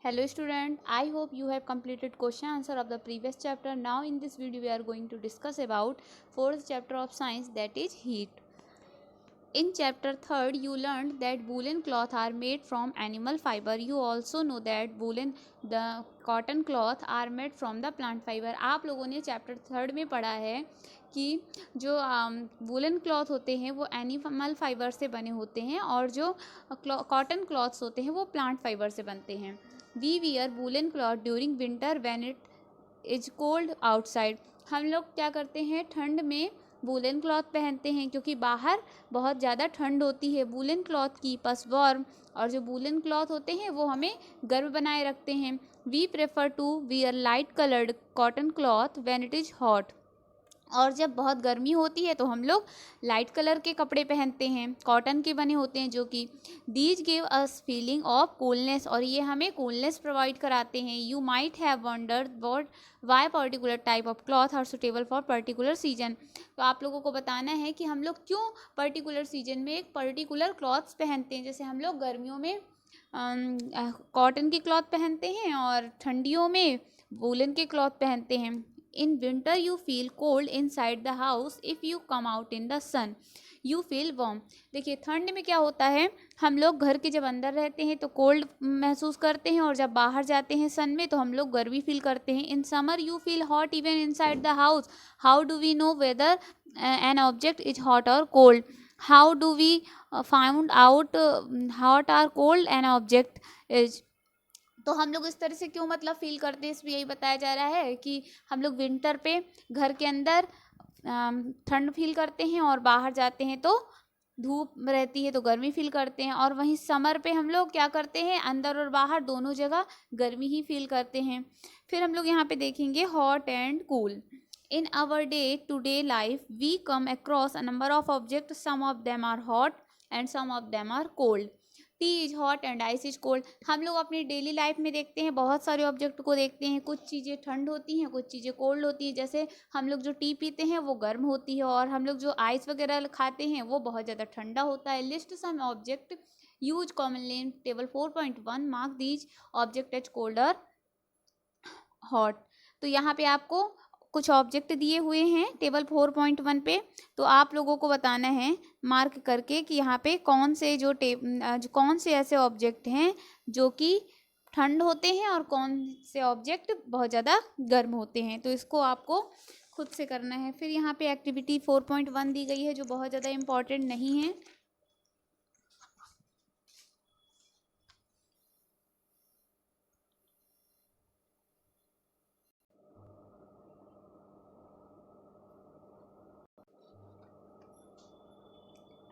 Hello student, I hope you have completed question answer of the previous chapter. Now in this video we are going to discuss about fourth chapter of science, that is heat. In chapter 3rd you learned that woolen cloth are made from animal fiber. You also know that the cotton cloth are made from the plant fiber. आप लोगों ने chapter 3rd में पढ़ा है कि जो woollen cloth होते हैं वो एनिमल फाइबर से बने होते हैं और जो कॉटन क्लॉथ्स होते हैं वो प्लांट फाइबर से बनते हैं. We wear woollen cloth during winter when it is cold outside. हम लोग क्या करते हैं, ठंड में वुलन क्लॉथ पहनते हैं क्योंकि बाहर बहुत ज़्यादा ठंड होती है. Woollen cloth keep us warm, और जो वुलन क्लॉथ होते हैं वो हमें गर्म बनाए रखते हैं. We prefer to wear light coloured cotton cloth when it is hot. और जब बहुत गर्मी होती है तो हम लोग लाइट कलर के कपड़े पहनते हैं, कॉटन के बने होते हैं, जो कि these give us feeling of coolness, और ये हमें कूलनेस प्रोवाइड कराते हैं. You might have wondered what why particular type of cloth are suitable for particular season. तो आप लोगों को बताना है कि हम लोग क्यों पर्टिकुलर सीजन में एक पर्टिकुलर क्लॉथ्स पहनते हैं. जैसे हम लोग गर्मियों में कॉटन की क्लॉथ पहनते हैं और ठंडियों में वूलन के क्लॉथ पहनते हैं. In winter you feel cold inside the house. If you come out in the sun you feel warm. देखिए ठंड में क्या होता है, हम लोग घर के जब अंदर रहते हैं तो कोल्ड महसूस करते हैं और जब बाहर जाते हैं सन में तो हम लोग गर्मी फील करते हैं. In summer you feel hot even inside the house. How do we know whether an object is hot और cold? How do we find out hot और कोल्ड एन ऑब्जेक्ट इज? तो हम लोग इस तरह से क्यों मतलब फील करते हैं, इसमें यही बताया जा रहा है कि हम लोग विंटर पे घर के अंदर ठंड फील करते हैं और बाहर जाते हैं तो धूप रहती है तो गर्मी फील करते हैं. और वहीं समर पे हम लोग क्या करते हैं, अंदर और बाहर दोनों जगह गर्मी ही फील करते हैं. फिर हम लोग यहाँ पे देखेंगे hot and cool. In our day to day life we come across a number of object. Some of them are hot and some of them are cold. Tea is hot and ice is cold. हम लोग अपनी daily life में देखते हैं, बहुत सारे object को देखते हैं. कुछ चीज़ें ठंड होती हैं, कुछ चीज़ें कोल्ड होती हैं. जैसे हम लोग जो टी पीते हैं वो गर्म होती है और हम लोग जो आइस वगैरह खाते हैं वो बहुत ज़्यादा ठंडा होता है. List some object use commonly in table 4.1. Mark these object as cold और हॉट. तो यहाँ पे आपको कुछ ऑब्जेक्ट दिए हुए हैं टेबल 4.1 पे, तो आप लोगों को बताना है मार्क करके कि यहाँ पे कौन से ऐसे ऑब्जेक्ट हैं जो कि ठंड होते हैं और कौन से ऑब्जेक्ट बहुत ज़्यादा गर्म होते हैं. तो इसको आपको खुद से करना है. फिर यहाँ पे एक्टिविटी 4.1 दी गई है जो बहुत ज़्यादा इम्पॉर्टेंट नहीं है.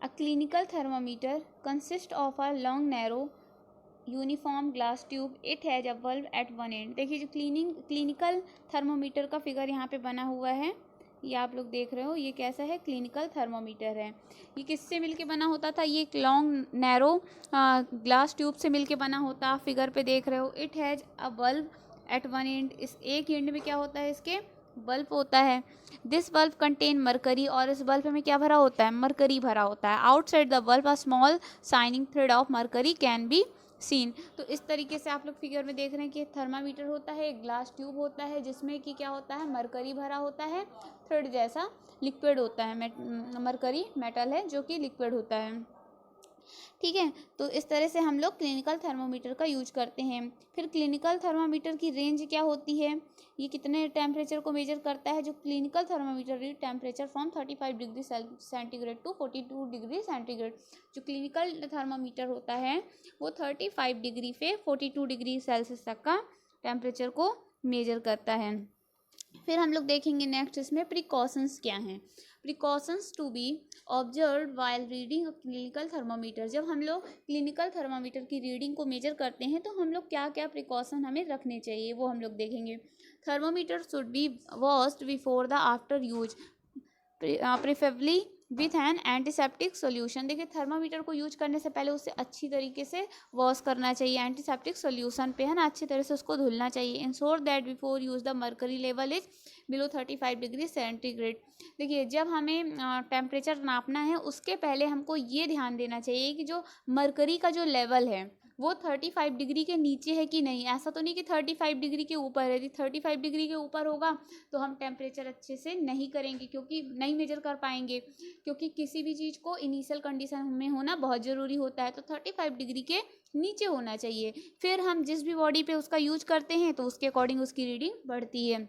A clinical thermometer consists of a long narrow uniform glass tube. It has a bulb at one end. देखिए जो क्लिनिकल थर्मोमीटर का फिगर यहाँ पे बना हुआ है, ये आप लोग देख रहे हो, ये कैसा है, क्लिनिकल थर्मोमीटर है. ये किससे मिलके बना होता था, ये एक लॉन्ग नैरो ग्लास ट्यूब से मिलके बना होता. आप फिगर पे देख रहे हो. It has a bulb at one end. इस एक एंड में क्या होता है, इसके बल्ब होता है. दिस बल्ब कंटेन मरकरी, और इस बल्ब में क्या भरा होता है, मरकरी भरा होता है. Outside the bulb a small shining thread of mercury can be seen. तो इस तरीके से आप लोग फिगर में देख रहे हैं कि थर्मामीटर होता है, एक ग्लास ट्यूब होता है जिसमें कि क्या होता है, मरकरी भरा होता है, थ्रेड जैसा लिक्विड होता है. मरकरी मेटल है जो कि लिक्विड होता है. ठीक है, तो इस तरह से हम लोग क्लिनिकल थर्मोमीटर का यूज करते हैं. फिर क्लिनिकल थर्मोमीटर की रेंज क्या होती है, ये कितने टेम्परेचर को मेजर करता है. जो clinical thermometer read temperature from 35 degree centigrade to 42 degree centigrade. जो क्लिनिकल थर्मोमीटर होता है वो 35 डिग्री से 42 डिग्री सेल्सियस तक का टेम्परेचर को मेजर करता है. फिर हम लोग देखेंगे नेक्स्ट इसमें प्रिकॉशंस क्या हैं. Precautions to be observe while reading clinical thermometer. जब हम लोग क्लिनिकल थर्मोमीटर की रीडिंग को मेजर करते हैं तो हम लोग क्या क्या प्रिकॉशन हमें रखने चाहिए वो हम लोग देखेंगे. Thermometer should be washed before the after use, preferably with an antiseptic solution. देखिए थर्मामीटर को यूज करने से पहले उसे अच्छी तरीके से वॉश करना चाहिए एंटीसेप्टिक सोल्यूशन पे, है ना, अच्छी तरह से उसको धुलना चाहिए. Ensure that before use the mercury level is below 35 degree centigrade. देखिए जब हमें टेम्परेचर नापना है उसके पहले हमको ये ध्यान देना चाहिए कि जो मर्करी का जो लेवल है वो 35 डिग्री के नीचे है कि नहीं। ऐसा तो नहीं कि 35 डिग्री के ऊपर है। यदि 35 डिग्री के ऊपर होगा तो हम टेम्परेचर अच्छे से नहीं करेंगे, क्योंकि नहीं मेजर कर पाएंगे, क्योंकि किसी भी चीज़ को इनिशियल कंडीशन में होना बहुत ज़रूरी होता है। तो 35 डिग्री के नीचे होना चाहिए। फिर हम जिस भी बॉडी पे उसका यूज करते हैं तो उसके अकॉर्डिंग उसकी रीडिंग बढ़ती है।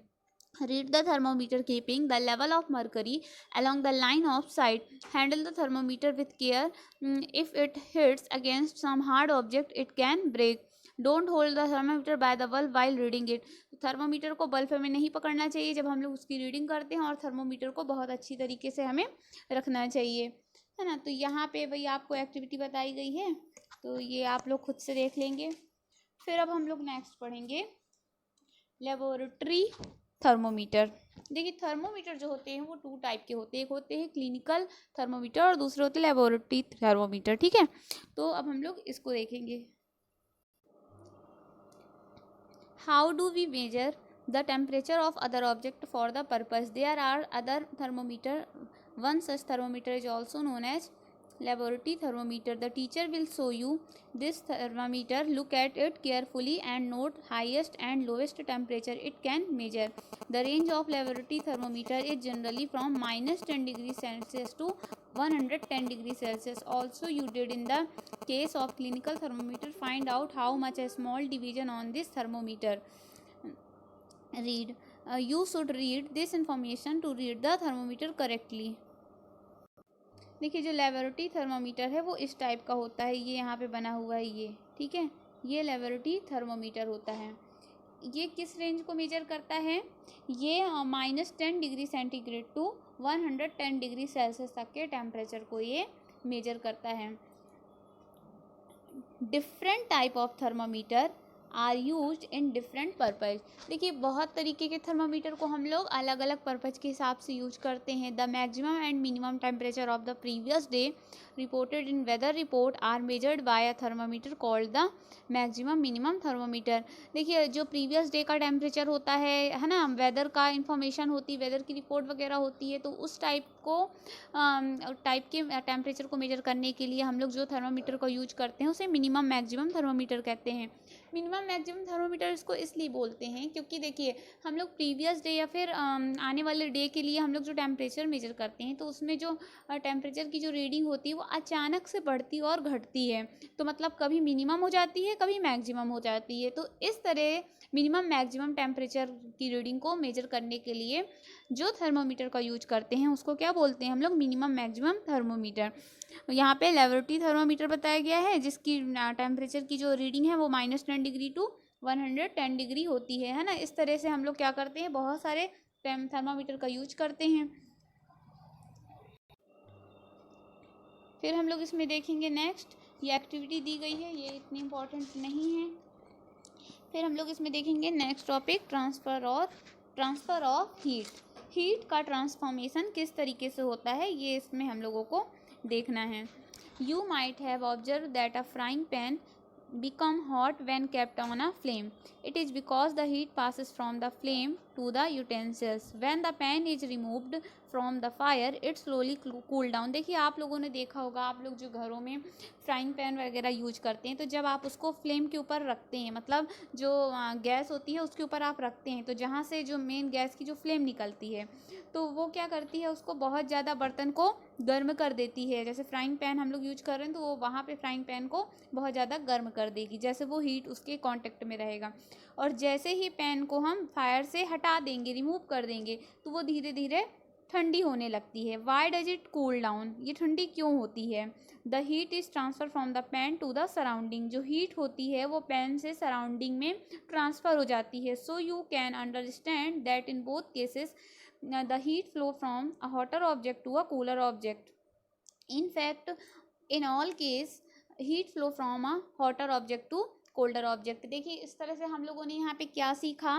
Read the thermometer keeping the level of mercury along the line of sight. Handle the thermometer with care. If it hits against some hard object, it can break. Don't hold the thermometer by the bulb while reading it. Thermometer को bulb में नहीं पकड़ना चाहिए जब हम लोग उसकी reading करते हैं, और थर्मोमीटर को बहुत अच्छी तरीके से हमें रखना चाहिए, है ना। तो यहाँ पे भाई आपको एक्टिविटी बताई गई है, तो ये आप लोग खुद से देख लेंगे। फिर अब हम लोग नेक्स्ट पढ़ेंगे लेबोरेटरी थर्मोमीटर। देखिए थर्मोमीटर जो होते हैं वो 2 टाइप के होते हैं। एक होते हैं क्लिनिकल थर्मोमीटर और दूसरे होते हैं लेबोरेटरी थर्मोमीटर, ठीक है। तो अब हम लोग इसको देखेंगे। How do we measure the temperature of other object for the purpose? There are other thermometer, one such thermometer is also known as laboratory thermometer. The teacher will show you this thermometer. Look at it carefully and note highest and lowest temperature it can measure. The range of laboratory thermometer is generally from -10 degrees Celsius to 110 degrees Celsius. Also you did in the case of clinical thermometer, find out how much a small division on this thermometer. Read. You should read this information to read the thermometer correctly. देखिए जो laboratory thermometer है वो इस type का होता है, ये यहाँ पे बना हुआ है ये, ठीक है। ये लेबोरेटरी थर्मोमीटर होता है। ये किस रेंज को मेजर करता है? ये -10 degree centigrade to 110 degree Celsius तक के टेम्परेचर को ये मेजर करता है। Different type of thermometer are used in different purpose. देखिए बहुत तरीके के थर्मोमीटर को हम लोग अलग अलग पर्पज के हिसाब से यूज करते हैं। The maximum and minimum temperature of the previous day reported in weather report are measured by a thermometer called the maximum minimum thermometer. देखिए जो प्रीवियस डे का टेम्परेचर होता है ना, वेदर का इंफॉर्मेशन होती है, वेदर की रिपोर्ट वगैरह होती है, तो उस टाइप के टेम्परेचर को मेजर करने के लिए हम लोग जो थर्मोमीटर को यूज करते हैं उसे मिनिमम मैक्सिमम थर्मोमीटर कहते हैं। मिनिमम मैक्सिमम थर्मोमीटर इसको इसलिए बोलते हैं क्योंकि देखिए हम लोग प्रीवियस डे या फिर आने वाले डे के लिए हम लोग जो टेम्परेचर मेजर करते हैं तो उसमें जो टेम्परेचर की जो रीडिंग होती है वो अचानक से बढ़ती और घटती है। तो मतलब कभी मिनिमम हो जाती है, कभी मैक्सिमम हो जाती है। तो इस तरह मिनिमम मैक्सिमम टेम्परेचर की रीडिंग को मेजर करने के लिए जो थर्मोमीटर का यूज करते हैं उसको क्या बोलते हैं हम लोग? Minimum maximum thermometer. यहाँ पे लेबोरेटरी थर्मोमीटर बताया गया है जिसकी टेम्परेचर की जो रीडिंग है वो -10 डिग्री टू 110 डिग्री होती है ना। इस तरह से हम लोग क्या करते हैं, बहुत सारे थर्मोमीटर का यूज करते हैं। फिर हम लोग इसमें देखेंगे नेक्स्ट, ये एक्टिविटी दी गई है, ये इतनी इम्पोर्टेंट नहीं है। फिर हम लोग इसमें देखेंगे next topic, transfer of heat. Heat का ट्रांसफॉर्मेशन किस तरीके से होता है ये इसमें हम लोगों को देखना है। You might have observe that a frying pan become hot when kept on a flame. It is because the heat passes from the flame to the utensils. When the pan is removed from the fire, it slowly cool down. देखिए आप लोगों ने देखा होगा, आप लोग जो घरों में फ्राइंग पैन वगैरह यूज करते हैं तो जब आप उसको फ्लेम के ऊपर रखते हैं, मतलब जो गैस होती है उसके ऊपर आप रखते हैं, तो जहाँ से जो मेन गैस की जो फ्लेम निकलती है तो वो क्या करती है, उसको बहुत ज़्यादा बर्तन को गर्म कर देती है। जैसे फ्राइंग पैन हम लोग यूज कर रहे हैं तो वो वहाँ पे फ्राइंग पैन को बहुत ज़्यादा गर्म कर देगी, जैसे वो हीट उसके कांटेक्ट में रहेगा। और जैसे ही पैन को हम फायर से हटा देंगे, रिमूव कर देंगे, तो वो धीरे धीरे ठंडी होने लगती है। Why does it cool down? ये ठंडी क्यों होती है? The heat is transfer from the pan to the surrounding. जो हीट होती है वो पैन से सराउंडिंग में ट्रांसफ़र हो जाती है। So you can understand that in both cases the heat flow from a hotter object to a cooler object. In fact, in all case, heat flow from a hotter object to colder object. देखिए इस तरह से हम लोगों ने यहाँ पे क्या सीखा,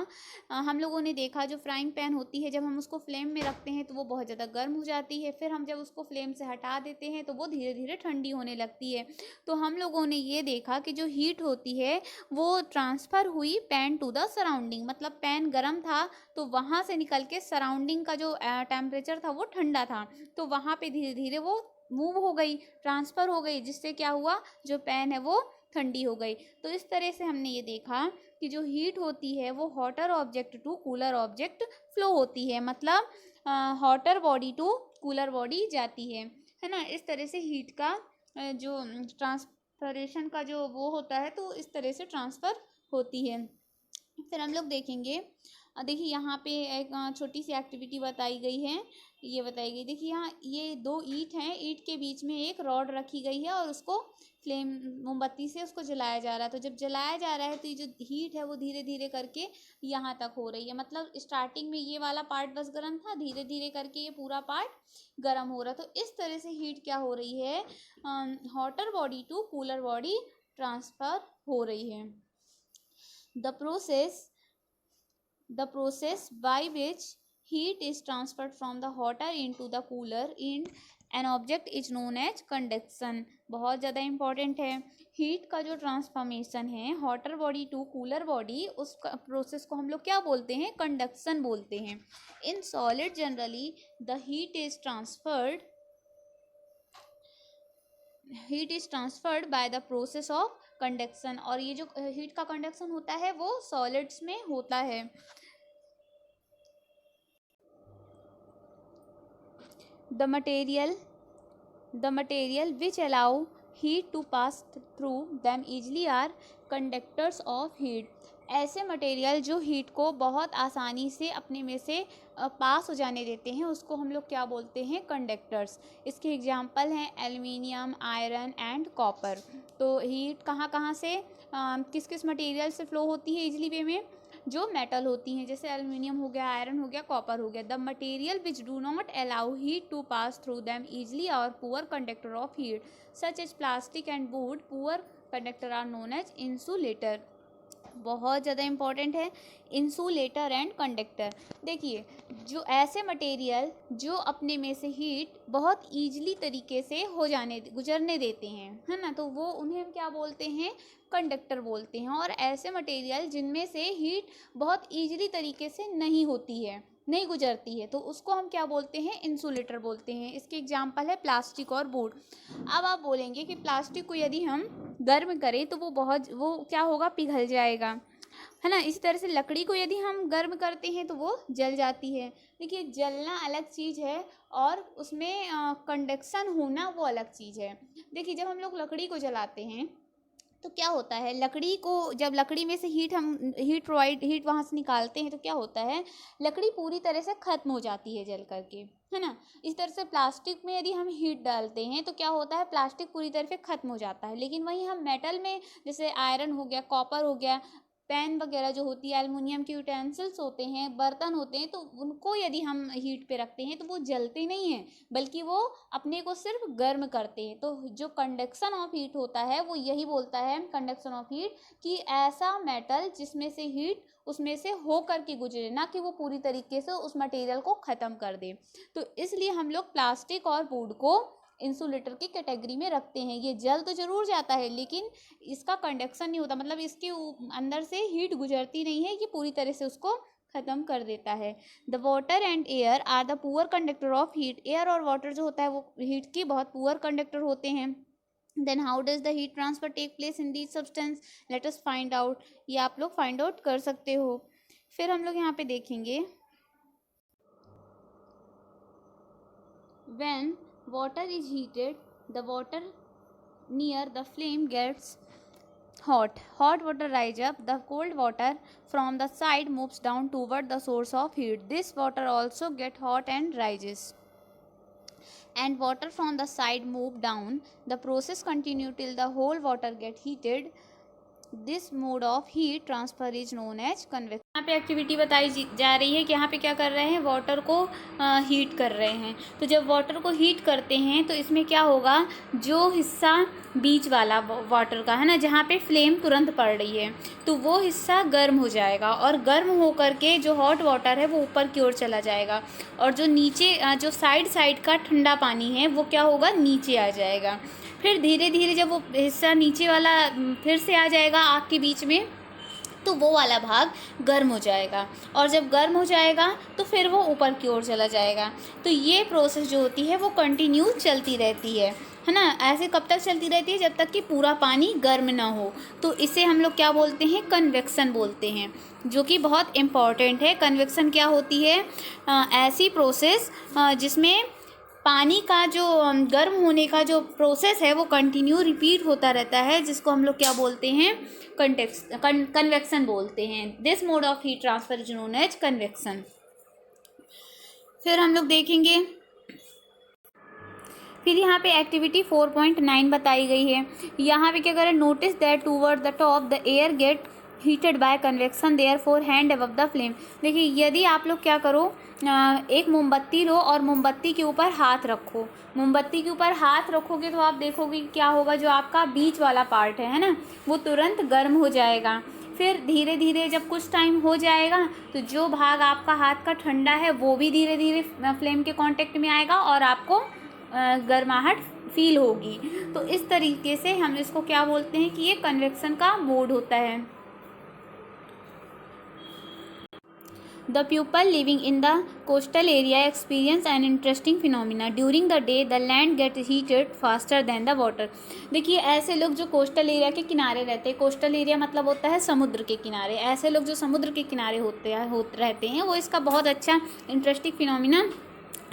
हम लोगों ने देखा जो फ्राइंग पैन होती है जब हम उसको फ्लेम में रखते हैं तो वो बहुत ज़्यादा गर्म हो जाती है, फिर हम जब उसको फ्लेम से हटा देते हैं तो वो धीरे धीरे ठंडी होने लगती है। तो हम लोगों ने ये देखा कि जो हीट होती है वो ट्रांसफ़र हुई पैन टू द सराउंडिंग, मतलब पैन गर्म था तो वहाँ से निकल के सराउंडिंग का जो टेम्परेचर था वो ठंडा था, तो वहाँ पे धीरे धीरे वो मूव हो गई, ट्रांसफ़र हो गई, जिससे क्या हुआ, जो पैन है वो ठंडी हो गई। तो इस तरह से हमने ये देखा कि जो हीट होती है वो hotter object to cooler object flow होती है, मतलब hotter body to cooler body जाती है ना। इस तरह से हीट का जो ट्रांसफरेशन का जो वो होता है तो इस तरह से ट्रांसफ़र होती है। फिर हम लोग देखेंगे, देखिए यहाँ पे एक छोटी सी एक्टिविटी बताई गई है। ये बताई गई, देखिए यहाँ ये दो ईंट हैं, ईंट के बीच में एक रॉड रखी गई है और उसको फ्लेम मोमबत्ती से उसको जलाया जा रहा है। तो जब जलाया जा रहा है तो ये जो हीट है वो धीरे धीरे करके यहाँ तक हो रही है, मतलब स्टार्टिंग में ये वाला पार्ट बस गर्म था, धीरे धीरे करके ये पूरा पार्ट गर्म हो रहा है। तो इस तरह से हीट क्या हो रही है, hotter body to cooler body transfer हो रही है। The process by which heat is transferred from the hotter into the cooler in an object is known as conduction। बहुत ज़्यादा इम्पॉर्टेंट है। हीट का जो ट्रांसफॉर्मेशन है hotter body to cooler body, उस प्रोसेस को हम लोग क्या बोलते हैं, कंडक्शन बोलते हैं। In solid generally the heat is transferred by the process of conduction. और ये जो हीट का कंडक्शन होता है वो सॉलिड्स में होता है। The material which allow heat to pass through them easily are conductors of heat। ऐसे मटेरियल जो हीट को बहुत आसानी से अपने में से पास हो जाने देते हैं उसको हम लोग क्या बोलते हैं, कंडक्टर्स। इसके एग्जांपल हैं एल्युमिनियम, आयरन एंड कॉपर। तो हीट कहाँ कहाँ से किस किस मटेरियल से फ्लो होती है इजली वे में, जो मेटल होती हैं, जैसे एल्युमिनियम हो गया, आयरन हो गया, कॉपर हो गया। The material which do not allow heat to pass through them easily और poor conductor of heat such as plastic and wood. Poor conductor are known as insulator. बहुत ज़्यादा इंपॉर्टेंट है इंसुलेटर एंड कंडक्टर। देखिए जो ऐसे material जो अपने में से हीट बहुत ईजली तरीके से गुजरने देते हैं, है ना, तो वो उन्हें हम क्या बोलते हैं, कंडक्टर बोलते हैं। और ऐसे मटेरियल जिनमें से हीट बहुत ईजली तरीके से नहीं गुजरती है, तो उसको हम क्या बोलते हैं, इंसुलेटर बोलते हैं। इसके एग्जांपल है प्लास्टिक और वुड। अब आप बोलेंगे कि प्लास्टिक को यदि हम गर्म करें तो वो क्या होगा, पिघल जाएगा, है ना। इसी तरह से लकड़ी को यदि हम गर्म करते हैं तो वो जल जाती है। देखिए जलना अलग चीज़ है और उसमें कंडक्शन होना वो अलग चीज़ है। देखिए जब हम लोग लकड़ी को जलाते हैं तो क्या होता है, जब लकड़ी में से हीट वहाँ से निकालते हैं तो क्या होता है, लकड़ी पूरी तरह से ख़त्म हो जाती है जल करके, है ना। इस तरह से प्लास्टिक में यदि हम हीट डालते हैं तो क्या होता है, प्लास्टिक पूरी तरह से ख़त्म हो जाता है। लेकिन वहीं हम मेटल में जैसे आयरन हो गया, कॉपर हो गया, पैन वगैरह जो होती है, एल्युमिनियम के यूटेंसिल्स होते हैं, बर्तन होते हैं, तो उनको यदि हम हीट पे रखते हैं तो वो जलते नहीं हैं, बल्कि वो अपने को सिर्फ गर्म करते हैं। तो जो कंडक्शन ऑफ हीट होता है वो यही बोलता है, कंडक्शन ऑफ हीट, कि ऐसा मेटल जिसमें से हीट उसमें से हो करके गुजरे, ना कि वो पूरी तरीके से उस मटेरियल को ख़त्म कर दे। तो इसलिए हम लोग प्लास्टिक और वुड को इंसुलेटर की कैटेगरी में रखते हैं। ये जल तो ज़रूर जाता है लेकिन इसका कंडक्शन नहीं होता, मतलब इसके अंदर से हीट गुजरती नहीं है, ये पूरी तरह से उसको ख़त्म कर देता है। The water and air are the poor conductor of heat. Air और वाटर जो होता है वो हीट के बहुत पुअर कंडक्टर होते हैं। Then how does the heat transfer take place in these substance, let us find out. ये आप लोग फाइंड आउट कर सकते हो। फिर हम लोग यहाँ पे देखेंगे, when water is heated, the water near the flame gets hot. Hot water rise up, the cold water from the side moves down toward the source of heat. This water also get hot and rises, and water from the side move down. The process continue till the whole water get heated. This mode of heat transfer is known as convection. यहाँ पे activity बताई जा रही है कि यहाँ पे क्या कर रहे हैं, वाटर को हीट कर रहे हैं। तो जब वाटर को हीट करते हैं तो इसमें क्या होगा, जो हिस्सा बीच वाला वाटर का है ना, जहाँ पे फ्लेम तुरंत पड़ रही है, तो वो हिस्सा गर्म हो जाएगा और गर्म हो करके जो हॉट वाटर है वो ऊपर की ओर चला जाएगा, और जो नीचे जो साइड का ठंडा पानी है वो क्या होगा, नीचे आ जाएगा। फिर धीरे धीरे जब वो हिस्सा नीचे वाला फिर से आ जाएगा आग के बीच में, तो वो वाला भाग गर्म हो जाएगा, और जब गर्म हो जाएगा तो फिर वो ऊपर की ओर चला जाएगा। तो ये प्रोसेस जो होती है वो कंटिन्यू चलती रहती है है ना। ऐसे कब तक चलती रहती है, जब तक कि पूरा पानी गर्म ना हो। तो इसे हम लोग क्या बोलते हैं, कन्वेक्शन बोलते हैं, जो कि बहुत इम्पॉर्टेंट है। कन्वेक्शन क्या होती है, ऐसी प्रोसेस जिसमें पानी का जो गर्म होने का जो प्रोसेस है वो कंटिन्यू रिपीट होता रहता है, जिसको हम लोग क्या बोलते हैं, कन्वेक्शन बोलते हैं। This mode of heat transfer is known as convection. फिर हम लोग देखेंगे, फिर यहाँ पे एक्टिविटी 4.9 बताई गई है। यहाँ पे क्या करें, notice that toward the top the air get heated by convection therefore hand above the flame. देखिए, यदि आप लोग क्या करो, एक मोमबत्ती लो और मोमबत्ती के ऊपर हाथ रखो। मोमबत्ती के ऊपर हाथ रखोगे तो आप देखोगे क्या होगा, जो आपका बीच वाला पार्ट है ना, वो तुरंत गर्म हो जाएगा। फिर धीरे धीरे जब कुछ टाइम हो जाएगा तो जो भाग आपका हाथ का ठंडा है वो भी धीरे धीरे फ्लेम के कांटेक्ट में आएगा और आपको गर्माहट फील होगी। तो इस तरीके से हम इसको क्या बोलते हैं कि ये कन्वेक्शन का मोड होता है। The people living in the coastal area experience an interesting phenomena. During the day, the land gets heated faster than the water. देखिए, ऐसे लोग जो कोस्टल एरिया के किनारे रहते हैं, कोस्टल एरिया मतलब होता है समुद्र के किनारे, ऐसे लोग जो समुद्र के किनारे रहते हैं वो इसका बहुत अच्छा इंटरेस्टिंग फिनोमिना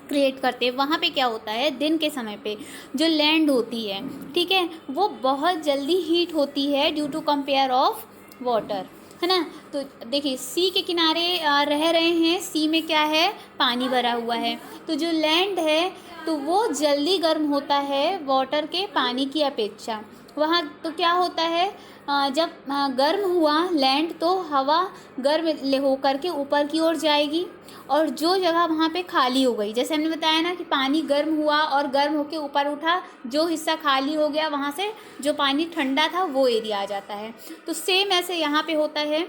क्रिएट करते हैं। वहाँ पे क्या होता है, दिन के समय पे जो लैंड होती है, ठीक है, वो बहुत जल्दी हीट होती है due to compare of water, है ना। तो देखिए, सी के किनारे रह रहे हैं, सी में क्या है, पानी भरा हुआ है, तो जो लैंड है तो वो जल्दी गर्म होता है वाटर के पानी की अपेक्षा। वहाँ तो क्या होता है, जब गर्म हुआ लैंड तो हवा गर्म होकर के ऊपर की ओर जाएगी, और जो जगह वहाँ पे खाली हो गई, जैसे हमने बताया ना कि पानी गर्म हुआ और गर्म होके ऊपर उठा, जो हिस्सा खाली हो गया वहाँ से जो पानी ठंडा था वो एरिया आ जाता है। तो सेम ऐसे यहाँ पे होता है,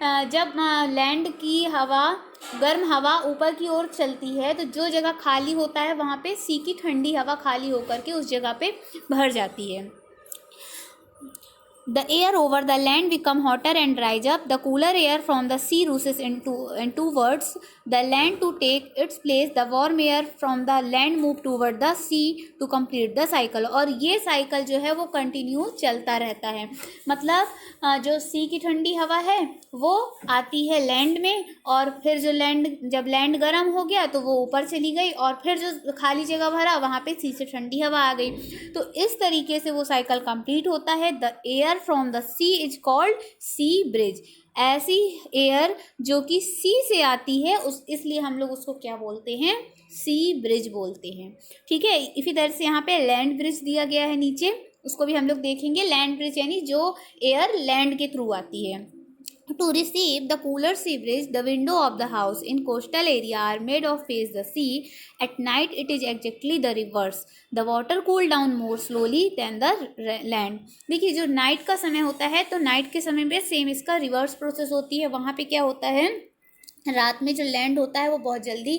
जब लैंड की हवा, गर्म हवा ऊपर की ओर चलती है तो जो जगह खाली होता है वहाँ पे सी की ठंडी हवा खाली होकर के उस जगह पे भर जाती है। The air over the land become hotter and dries up. The cooler air from the sea rushes towards the land to take its place. The warm air from the land move toward the sea to complete the cycle. और ये cycle जो है वो continue चलता रहता है। मतलब जो सी की ठंडी हवा है वो आती है लैंड में, और फिर जब लैंड गर्म हो गया तो वो ऊपर चली गई, और फिर जो खाली जगह भरा वहाँ पे सी से ठंडी हवा आ गई। तो इस तरीके से वो साइकिल कंप्लीट होता है। The air from the sea is called sea breeze. ऐसी एयर जो कि सी से आती है इसलिए हम लोग उसको क्या बोलते हैं, सी ब्रिज बोलते हैं। ठीक है, इसी तरह से यहाँ पे लैंड ब्रिज दिया गया है नीचे, उसको भी हम लोग देखेंगे। लैंड ब्रिज यानी जो एयर लैंड के थ्रू आती है। To receive the cooler sea breeze, the window of the house in coastal area are made of face the sea. At night, it is exactly the reverse. The water cool down more slowly than the land. देखिए, जो night का समय होता है तो night के समय पे सेम इसका रिवर्स प्रोसेस होती है। वहाँ पे क्या होता है, रात में जो लैंड होता है वो बहुत जल्दी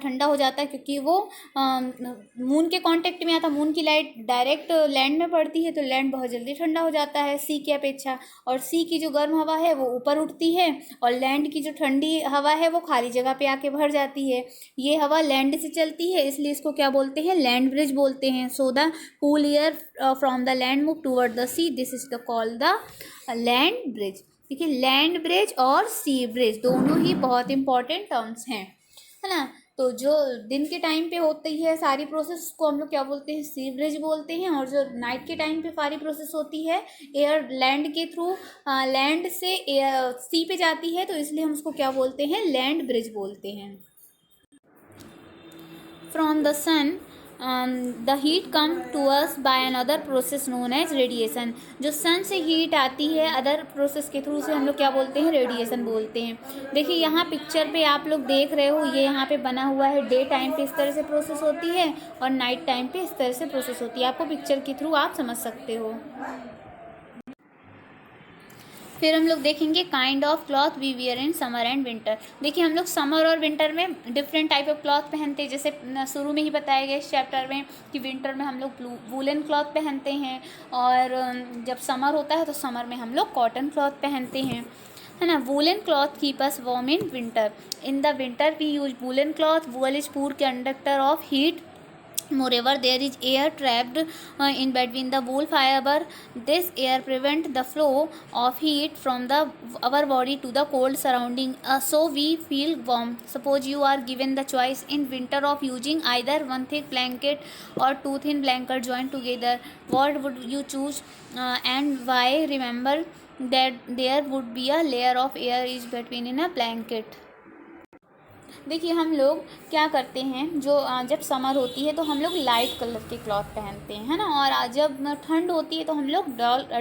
ठंडा हो जाता है, क्योंकि वो मून के कांटेक्ट में आता है। मून की लाइट डायरेक्ट लैंड में पड़ती है तो लैंड बहुत जल्दी ठंडा हो जाता है सी की अपेक्षा। और सी की जो गर्म हवा है वो ऊपर उठती है, और लैंड की जो ठंडी हवा है वो खाली जगह पे आके भर जाती है। ये हवा लैंड से चलती है, इसलिए इसको क्या बोलते हैं, लैंड ब्रिज बोलते हैं। So the cool air from the land move toward the sea, this is the called the land breeze. देखिए, लैंड ब्रिज और सी ब्रिज दोनों ही बहुत इंपॉर्टेंट टर्म्स हैं, है ना। तो जो दिन के टाइम पे होती है सारी प्रोसेस उसको हम लोग क्या बोलते हैं, सी ब्रिज बोलते हैं। और जो नाइट के टाइम पे सारी प्रोसेस होती है एयर लैंड के थ्रू, लैंड से एयर सी पे जाती है, तो इसलिए हम उसको क्या बोलते हैं, लैंड ब्रिज बोलते हैं। From the sun the heat come to us by another process known as radiation. जो सन से हीट आती है अदर प्रोसेस के थ्रू से हम लोग क्या बोलते हैं, रेडिएशन बोलते हैं। देखिए, यहाँ पिक्चर पे आप लोग देख रहे हो, ये यहाँ पे बना हुआ है, डे टाइम पे इस तरह से प्रोसेस होती है और नाइट टाइम पे इस तरह से प्रोसेस होती है। आपको पिक्चर के थ्रू आप समझ सकते हो। फिर हम लोग देखेंगे kind of cloth we wear in summer and winter. देखिए, हम लोग समर और विंटर में डिफरेंट टाइप ऑफ क्लॉथ पहनते हैं। जैसे शुरू में ही बताया गया इस चैप्टर में कि विंटर में हम लोग वूलन क्लॉथ पहनते हैं, और जब समर होता है तो समर में हम लोग कॉटन क्लॉथ पहनते हैं, है ना। Woollen cloth keep us warm in winter. In the winter we use woollen cloth. Wool is poor conductor of heat Moreover, there is air trapped in between the wool fiber. This air prevents the flow of heat from our body to the cold surrounding, so we feel warm. Suppose you are given the choice in winter of using either one thick blanket or two thin blankets joined together. What would you choose, and why? Remember that there would be a layer of air is between in a blanket. देखिए हम लोग क्या करते हैं, जो जब summer होती है तो हम लोग लाइट कलर के क्लॉथ पहनते हैं, है ना, और जब ठंड होती है तो हम लोग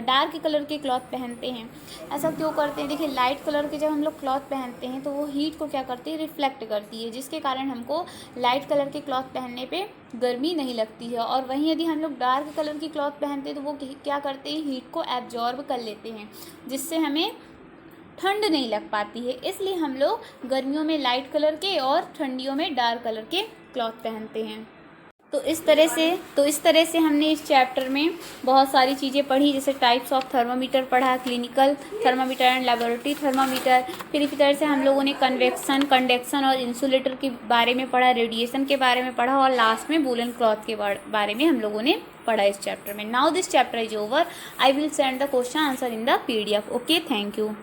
डार्क कलर के क्लॉथ पहनते हैं। ऐसा क्यों करते हैं? देखिए लाइट कलर के जब हम लोग क्लॉथ पहनते हैं तो वो हीट को क्या करती है, रिफ्लेक्ट करती है, जिसके कारण हमको लाइट कलर के क्लॉथ पहनने पे गर्मी नहीं लगती है। और वहीं यदि हम लोग डार्क कलर की क्लॉथ पहनते हैं तो वो क्या करते हैं, हीट को एब्जॉर्ब कर लेते हैं, जिससे हमें ठंड नहीं लग पाती है। इसलिए हम लोग गर्मियों में लाइट कलर के और ठंडियों में डार्क कलर के क्लॉथ पहनते हैं। तो इस तरह से हमने इस चैप्टर में बहुत सारी चीज़ें पढ़ी, जैसे टाइप्स ऑफ थर्मामीटर पढ़ा, clinical thermometer and laboratory thermometer. फिर इसी तरह से हम लोगों ने कन्वेक्शन, कंडक्शन और इंसुलेटर के बारे में पढ़ा, रेडिएशन के बारे में पढ़ा, और लास्ट में वूलन क्लॉथ के बारे में हम लोगों ने पढ़ा इस चैप्टर में। Now this chapter is over. I will send the question answer in the PDF। Okay, thank you.